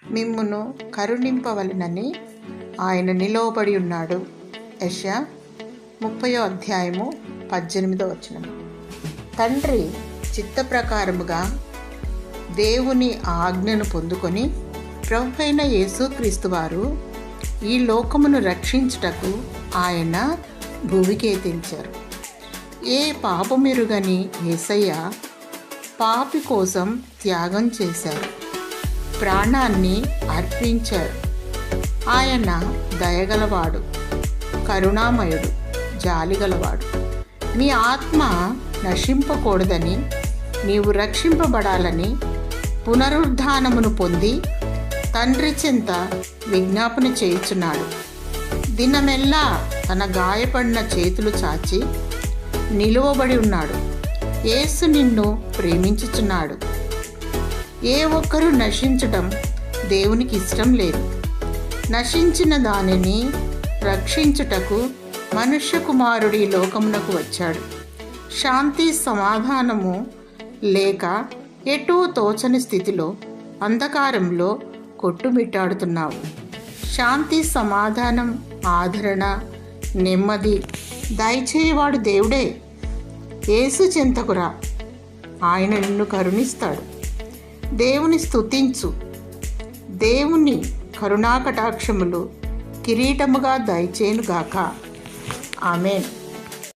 మిమ్మును కరుణింపవలెనని ఆయన నిలువబడి ఉన్నాడు. యెషయా 30:18. తండ్రి చిత్త ప్రకారముగా దేవుని ఆజ్ఞను పొందుకొని ప్రభువైన యేసుక్రీస్తు వారు ఈ లోకమును రక్షించుటకు ఆయన భూమికి ఎత్తించారు. ఏ పాపమెరుగని యేసయ్య పాపి కోసం త్యాగం చేశారు, ప్రాణాన్ని అర్పించారు. ఆయన దయగలవాడు, కరుణామయుడు, జాలిగలవాడు. నీ ఆత్మ నశింపకూడదని, నీవు రక్షింపబడాలని పునరుద్ధానమును పొంది తండ్రి చెంత విజ్ఞాపన చేయుచున్నాడు. దినమెల్లా తన గాయపడిన చేతులు చాచి నిలువబడి ఉన్నాడు. యేసు నిన్ను ప్రేమించుచున్నాడు. ఏ ఒక్కరూ నశించటం దేవునికి ఇష్టం లేదు. నశించిన దానిని రక్షించుటకు మనుష్య కుమారుడు ఈ లోకమునకు వచ్చాడు. శాంతి సమాధానము లేక ఎటూ తోచని స్థితిలో అంధకారంలో కొట్టుమిట్టాడుతున్నావు. శాంతి సమాధానం, ఆదరణ, నెమ్మది దయచేయవాడు దేవుడే. యేసు చెంతకురా, ఆయన నిన్ను కరుణిస్తాడు. దేవుని స్తుతించు. దేవుని కరుణాకటాక్షములు కిరీటముగా దయచేయునుగాక. ఆమేన్.